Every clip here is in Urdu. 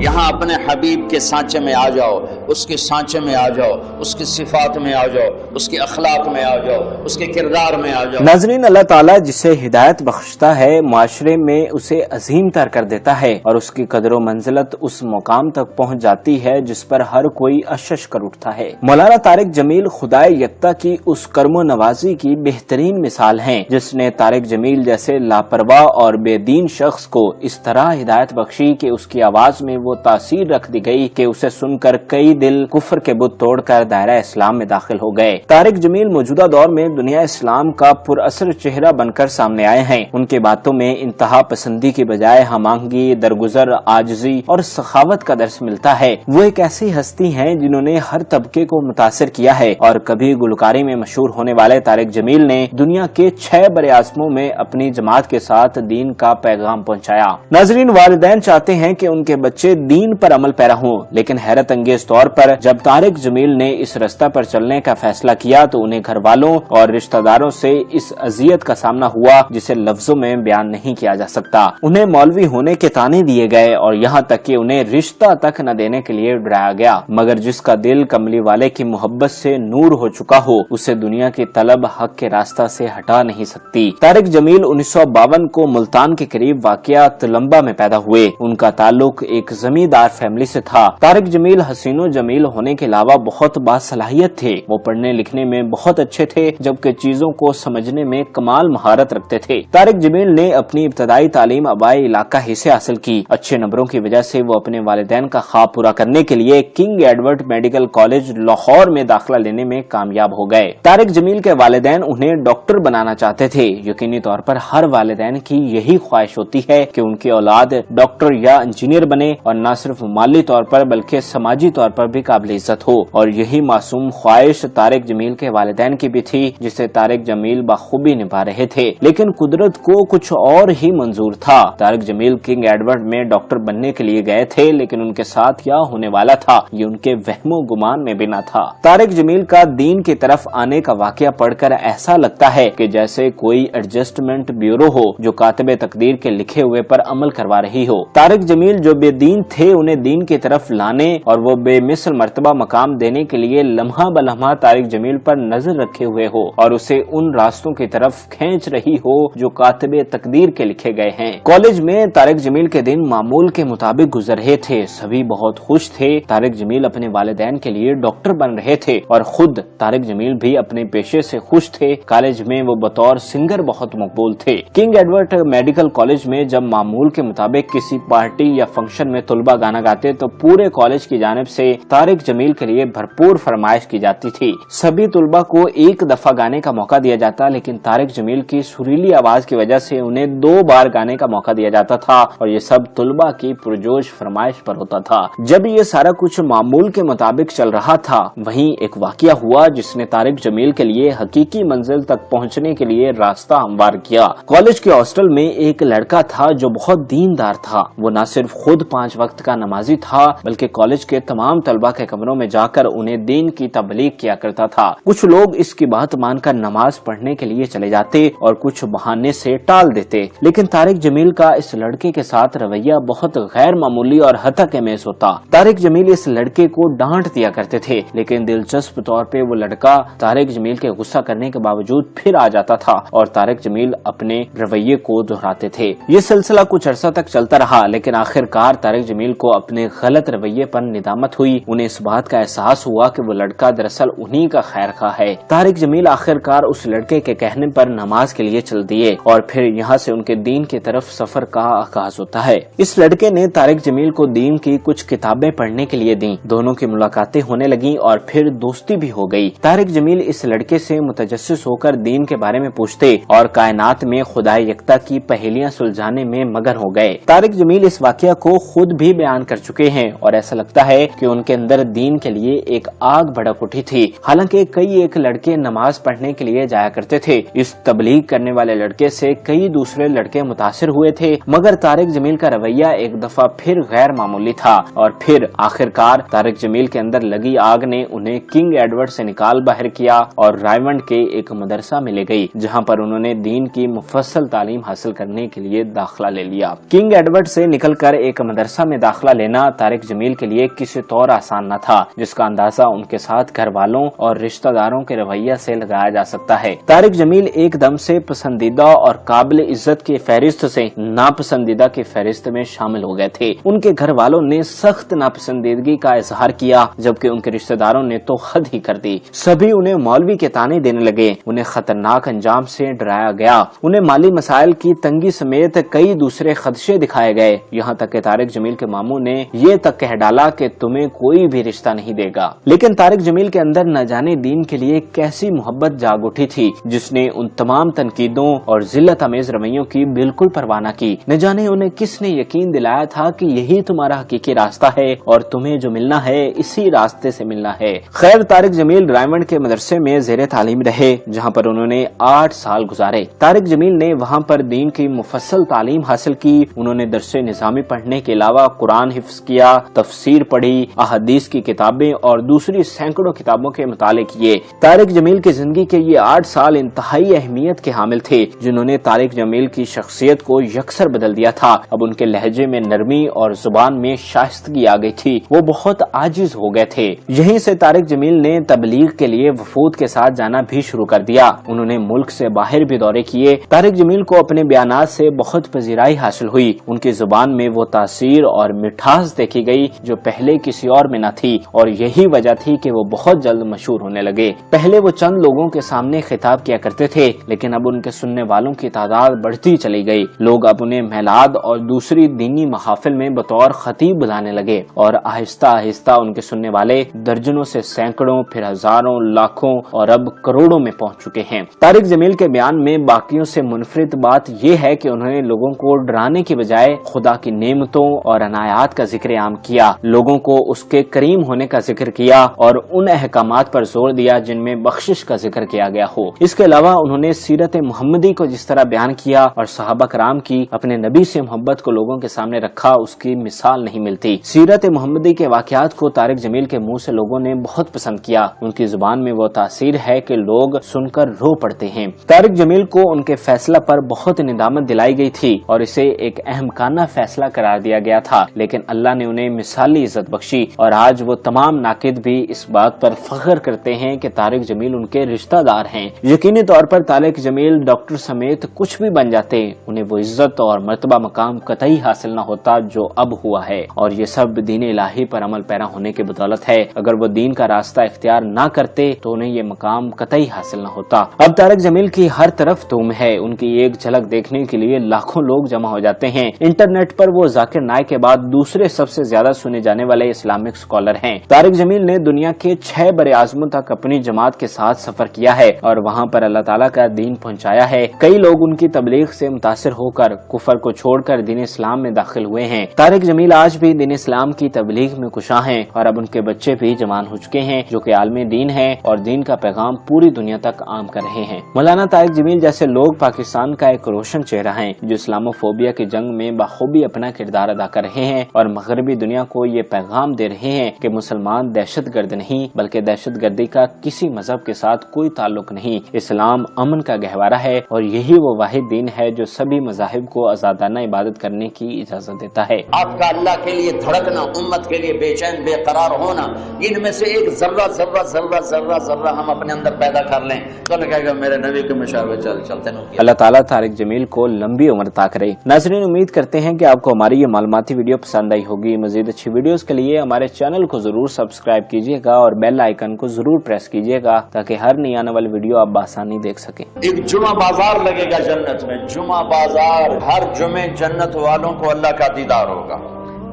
یہاں اپنے حبیب کے سانچے میں آ جاؤ، اس کے سانچے میں آ جاؤ، اس کی صفات میں آ جاؤ، اس کے اخلاق میں آ جاؤ، اس کے کردار میں آ جاؤ۔ ناظرین، اللہ تعالیٰ جسے ہدایت بخشتا ہے معاشرے میں اسے عظیم تر کر دیتا ہے اور اس کی قدر و منزلت اس مقام تک پہنچ جاتی ہے جس پر ہر کوئی اشش کر اٹھتا ہے۔ مولانا طارق جمیل خدائے یکتا کی اس کرم و نوازی کی بہترین مثال ہیں جس نے طارق جمیل جیسے لاپرواہ اور بے دین شخص کو اس طرح ہدایت بخشی کہ اس کی آواز میں وہ تاثیر رکھ دی گئی کہ اسے سن کر کئی دل کفر کے بت توڑ کر دائرہ اسلام میں داخل ہو گئے۔ طارق جمیل موجودہ دور میں دنیا اسلام کا پر اثر چہرہ بن کر سامنے آئے ہیں۔ ان کے باتوں میں انتہا پسندی کی بجائے ہم آہنگی، درگزر، عاجزی اور سخاوت کا درس ملتا ہے۔ وہ ایک ایسی ہستی ہیں جنہوں نے ہر طبقے کو متاثر کیا ہے اور کبھی گلوکاری میں مشہور ہونے والے طارق جمیل نے دنیا کے 6 براعظموں میں اپنی جماعت کے ساتھ دین کا پیغام پہنچایا۔ ناظرین، والدین چاہتے ہیں کہ ان کے بچے دین پر عمل پیرا ہوں، لیکن حیرت انگیز طور پر جب طارق جمیل نے اس رستہ پر چلنے کا فیصلہ کیا تو انہیں گھر والوں اور رشتہ داروں سے اس اذیت کا سامنا ہوا جسے لفظوں میں بیان نہیں کیا جا سکتا۔ انہیں مولوی ہونے کے طعنے دیے گئے اور یہاں تک کہ انہیں رشتہ تک نہ دینے کے لیے ڈرایا گیا، مگر جس کا دل کملی والے کی محبت سے نور ہو چکا ہو اسے دنیا کی طلب حق کے راستہ سے ہٹا نہیں سکتی۔ طارق جمیل 1952 کو ملتان کے قریب واقع تلمبہ میں پیدا ہوئے۔ ان کا تعلق ایک زمیندار فیملی سے تھا۔ طارق جمیل حسین و جمیل ہونے کے علاوہ بہت باصلاحیت تھے۔ وہ پڑھنے لکھنے میں بہت اچھے تھے جبکہ چیزوں کو سمجھنے میں کمال مہارت رکھتے تھے۔ طارق جمیل نے اپنی ابتدائی تعلیم آبائی علاقہ ہی سے حاصل کی۔ اچھے نمبروں کی وجہ سے وہ اپنے والدین کا خواب پورا کرنے کے لیے king Edward medical college Lahore میں داخلہ لینے میں کامیاب ہو گئے۔ طارق جمیل کے والدین انہیں ڈاکٹر بنانا چاہتے تھے۔ یقینی طور پر ہر والدین کی یہی خواہش ہوتی ہے کہ ان کی اولاد ڈاکٹر یا انجینئر بنے اور نہ صرف مالی طور پر بلکہ سماجی طور پر بھی قابل عزت ہو، اور یہی معصوم خواہش طارق جمیل کے والدین کی بھی تھی جسے طارق جمیل بخوبی نبھا رہے تھے، لیکن قدرت کو کچھ اور ہی منظور تھا۔ طارق جمیل کنگ ایڈورڈ میں ڈاکٹر بننے کے لیے گئے تھے، لیکن ان کے ساتھ کیا ہونے والا تھا یہ ان کے وہم و گمان میں بھی نہ تھا۔ طارق جمیل کا دین کی طرف آنے کا واقعہ پڑھ کر ایسا لگتا ہے کہ جیسے کوئی ایڈجسٹمنٹ بیورو ہو جو کاتب تقدیر کے لکھے ہوئے پر عمل کروا رہی ہو۔ طارق جمیل جو بے دین تھے انہیں دین کی طرف لانے اور وہ بے مثل مرتبہ مقام دینے کے لیے لمحہ بلمحہ طارق جمیل پر نظر رکھے ہوئے ہو اور اسے ان راستوں کی طرف کھینچ رہی ہو جو کاتب تقدیر کے لکھے گئے ہیں۔ کالج میں طارق جمیل کے دن معمول کے مطابق گزر رہے تھے۔ سبھی بہت خوش تھے۔ طارق جمیل اپنے والدین کے لیے ڈاکٹر بن رہے تھے اور خود طارق جمیل بھی اپنے پیشے سے خوش تھے۔ کالج میں وہ بطور سنگر بہت مقبول تھے۔ کنگ ایڈورڈ میڈیکل کالج میں جب معمول کے مطابق کسی پارٹی یا فنکشن میں طلبہ گانا گاتے تو پورے کالج کی جانب سے طارق جمیل کے لیے بھرپور فرمائش کی جاتی تھی۔ سبھی طلبہ کو ایک دفعہ گانے کا موقع دیا جاتا، لیکن طارق جمیل کی سریلی آواز کی وجہ سے انہیں 2 بار گانے کا موقع دیا جاتا تھا اور یہ سب طلبہ کی پرجوش فرمائش پر ہوتا تھا۔ جب یہ سارا کچھ معمول کے مطابق چل رہا تھا وہیں ایک واقعہ ہوا جس نے طارق جمیل کے لیے حقیقی منزل تک پہنچنے کے لیے راستہ ہموار کیا۔ کالج کے ہاسٹل میں ایک لڑکا تھا جو بہت دیندار تھا۔ وہ نہ صرف خود 5 وقت کا نمازی تھا بلکہ کالج کے تمام طلبہ کے کمروں میں جا کر انہیں دین کی تبلیغ کیا کرتا تھا۔ کچھ لوگ اس کی بات مان کر نماز پڑھنے کے لیے چلے جاتے اور کچھ بہانے سے ٹال دیتے، لیکن طارق جمیل کا اس لڑکے کے ساتھ رویہ بہت غیر معمولی اور ہتک امیز ہوتا۔ طارق جمیل اس لڑکے کو ڈانٹ دیا کرتے تھے، لیکن دلچسپ طور پہ وہ لڑکا طارق جمیل کے غصہ کرنے کے باوجود پھر آ جاتا تھا اور طارق جمیل اپنے رویے کو دہراتے تھے۔ یہ سلسلہ کچھ عرصہ تک چلتا رہا، لیکن آخر کار طارق جمیل کو اپنے غلط رویے پر ندامت ہوئی۔ انہیں اس بات کا احساس ہوا کہ وہ لڑکا دراصل انہی کا خیر خواہ ہے۔ طارق جمیل آخر کار اس لڑکے کے کہنے پر نماز کے لیے چل دیے اور پھر یہاں سے ان کے دین کی طرف سفر کا آغاز ہوتا ہے۔ اس لڑکے نے طارق جمیل کو دین کی کچھ کتابیں پڑھنے کے لیے دیں۔ دونوں کی ملاقاتیں ہونے لگیں اور پھر دوستی بھی ہو گئی۔ طارق جمیل اس لڑکے سے متجسس ہو کر دین کے بارے میں پوچھتے اور کائنات میں خدا یکتا کی پہیلیاں سلجھانے میں مگن ہو گئے۔ طارق جمیل اس واقعہ کو خود بھی بیان کر چکے ہیں اور ایسا لگتا ہے کہ ان ان کے اندر دین کے لیے ایک آگ بھڑک اٹھی تھی۔ حالانکہ کئی ایک لڑکے نماز پڑھنے کے لیے جایا کرتے تھے، اس تبلیغ کرنے والے لڑکے سے کئی دوسرے لڑکے متاثر ہوئے تھے، مگر طارق جمیل کا رویہ ایک دفعہ پھر غیر معمولی تھا، اور پھر آخرکار طارق جمیل کے اندر لگی آگ نے انہیں کنگ ایڈورڈ سے نکال باہر کیا اور رائمنڈ کے ایک مدرسہ میں لے گئی، جہاں پر انہوں نے دین کی مفصل تعلیم حاصل کرنے کے لیے داخلہ لے لیا۔ کنگ ایڈورڈ سے نکل کر ایک مدرسہ میں داخلہ لینا طارق جمیل کے لیے کسی طور آسان نہ تھا، جس کا اندازہ ان کے ساتھ گھر والوں اور رشتہ داروں کے رویہ سے لگایا جا سکتا ہے۔ طارق جمیل ایک دم سے پسندیدہ اور قابل عزت کی فہرست سے ناپسندیدہ کی فہرست میں شامل ہو گئے تھے۔ ان کے گھر والوں نے سخت ناپسندیدگی کا اظہار کیا، جبکہ ان کے رشتہ داروں نے تو حد ہی کر دی۔ سبھی انہیں مولوی کے طعنے دینے لگے، انہیں خطرناک انجام سے ڈرایا گیا، انہیں مالی مسائل کی تنگی سمیت کئی دوسرے خدشے دکھائے گئے، یہاں تک کہ طارق جمیل کے ماموں نے یہ تک کہہ ڈالا کہ تمہیں کوئی بھی رشتہ نہیں دے گا۔ لیکن طارق جمیل کے اندر نہ جانے دین کے لیے کیسی محبت جاگ اٹھی تھی، جس نے ان تمام تنقیدوں اور ذلت آمیز رویوں کی بالکل پرواہ نہ کی۔ نہ جانے انہیں کس نے یقین دلایا تھا کہ یہی تمہارا حقیقی راستہ ہے اور تمہیں جو ملنا ہے اسی راستے سے ملنا ہے۔ خیر، طارق جمیل رائمنڈ کے مدرسے میں زیر تعلیم رہے، جہاں پر انہوں نے 8 سال گزارے۔ طارق جمیل نے وہاں پر دین کی مفصل تعلیم حاصل کی، انہوں نے درس نظامی پڑھنے کے علاوہ قرآن حفظ کیا، تفسیر پڑھی، احادیث کی کتابیں اور دوسری سینکڑوں کتابوں کے مطالعے کیے۔ طارق جمیل کی زندگی کے یہ 8 سال انتہائی اہمیت کے حامل تھے، جنہوں نے طارق جمیل کی شخصیت کو یکسر بدل دیا تھا۔ اب ان کے لہجے میں نرمی اور زبان میں شائستگی آ گئی تھی، وہ بہت عاجز ہو گئے تھے۔ یہیں سے طارق جمیل نے تبلیغ کے لیے وفود کے ساتھ جانا بھی شروع کر دیا، انہوں نے ملک سے باہر بھی دورے کیے۔ طارق جمیل کو اپنے بیانات سے بہت پذیرائی حاصل ہوئی، ان کی زبان میں وہ تاثیر اور مٹھاس دیکھی گئی جو پہلے کسی اور میں نہ تھی، اور یہی وجہ تھی کہ وہ بہت جلد مشہور ہونے لگے۔ پہلے وہ چند لوگوں کے سامنے خطاب کیا کرتے تھے، لیکن اب ان کے سننے والوں کی تعداد بڑھتی چلی گئی۔ لوگ اب انہیں میلاد اور دوسری دینی محافل میں بطور خطیب بلانے لگے، اور آہستہ آہستہ ان کے سننے والے درجنوں سے سینکڑوں، پھر ہزاروں، لاکھوں اور اب کروڑوں میں پہنچ چکے ہیں۔ طارق جمیل کے بیان میں باقیوں سے منفرد بات یہ ہے کہ انہوں نے لوگوں کو ڈرانے کی بجائے خدا کی نعمتوں اور عنایات کا ذکر عام کیا، لوگوں کو اس کے کریم ہونے کا ذکر کیا اور ان احکامات پر زور دیا جن میں بخشش کا ذکر کیا گیا ہو۔ اس کے علاوہ انہوں نے سیرت محمدی کو جس طرح بیان کیا اور صحابہ کرام کی اپنے نبی سے محبت کو لوگوں کے سامنے رکھا، اس کی مثال نہیں ملتی۔ سیرت محمدی کے واقعات کو طارق جمیل کے منہ سے لوگوں نے بہت پسند کیا، ان کی زبان میں وہ تاثیر ہے کہ لوگ سن کر رو پڑتے ہیں۔ طارق جمیل کو ان کے فیصلہ پر بہت ندامت دلائی گئی تھی اور اسے ایک احمقانہ فیصلہ قرار دیا گیا تھا، لیکن اللہ نے انہیں مثالی عزت بخشی، اور آج وہ تمام ناقد بھی اس بات پر فخر کرتے ہیں کہ طارق جمیل ان کے رشتہ دار ہیں۔ یقینی طور پر طارق جمیل ڈاکٹر سمیت کچھ بھی بن جاتے، انہیں وہ عزت اور مرتبہ مقام قطعی حاصل نہ ہوتا جو اب ہوا ہے، اور یہ سب دین الہی پر عمل پیرا ہونے کی بدولت ہے۔ اگر وہ دین کا راستہ اختیار نہ کرتے تو انہیں یہ مقام قطعی حاصل نہ ہوتا۔ اب طارق جمیل کی ہر طرف دھوم ہے، ان کی ایک جھلک دیکھنے کے لیے لاکھوں لوگ جمع ہو جاتے ہیں۔ انٹرنیٹ پر وہ ذاکر نائک کے بعد دوسرے سب سے زیادہ سنے جانے والے اسلامک اسکالر ہیں۔ طارق جمیل نے دنیا کے 6 براعظموں تک اپنی جماعت کے ساتھ سفر کیا ہے اور وہاں پر اللہ تعالیٰ کا دین پہنچایا ہے۔ کئی لوگ ان کی تبلیغ سے متاثر ہو کر کفر کو چھوڑ کر دین اسلام میں داخل ہوئے ہیں۔ طارق جمیل آج بھی دین اسلام کی تبلیغ میں کشاں ہیں، اور اب ان کے بچے بھی جوان ہو چکے ہیں جو کہ عالم دین ہیں اور دین کا پیغام پوری دنیا تک عام کر رہے ہیں۔ مولانا طارق جمیل جیسے لوگ پاکستان کا ایک روشن چہرہ ہیں جو اسلاموفوبیا کی جنگ میں بخوبی اپنا کردار ادا کر رہے ہیں اور مغربی دنیا کو یہ پیغام دے رہے ہیں کہ مسلمان دہشت گرد نہیں بلکہ دہشت گردی کا کسی مذہب کے ساتھ کوئی تعلق نہیں، اسلام امن کا گہوارہ ہے اور یہی وہ واحد دین ہے جو سبھی مذاہب کو آزادانہ عبادت کرنے کی اجازت دیتا ہے۔ آپ کا اللہ کے لیے دھڑکنا، امت کے لیے بے چین بے قرار ہونا، ان میں سے ایک ذرہ ذرہ ذرہ ذرہ ذرہ ہم اپنے اندر پیدا کر لیں تو لگے گا میرے نبی کے مشابہ چلتے ہیں۔ اللہ تعالیٰ طارق جمیل کو لمبی عمر عطا کرے۔ ناظرین، امید کرتے ہیں کہ آپ کو ہماری یہ معلوماتی ویڈیو پسند آئی ہوگی۔ مزید اچھی ویڈیوز کے لیے ہمارے چینل کو ضرور سبسکرائب کیجیے گا اور بیل آئیکن کو ضرور پریس کیجیے گا تاکہ ہر نئی آنے والی ویڈیو آپ بآسانی دیکھ سکیں۔ ایک جمعہ بازار لگے گا جنت میں، جمعہ بازار، ہر جمعے جنت والوں کو اللہ کا دیدار ہوگا،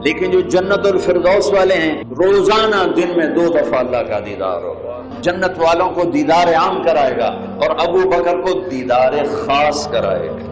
لیکن جو جنت الفردوس والے ہیں روزانہ دن میں 2 دفعہ اللہ کا دیدار ہوگا۔ جنت والوں کو دیدار عام کرائے گا اور ابو بکر کو دیدار خاص کرائے گا۔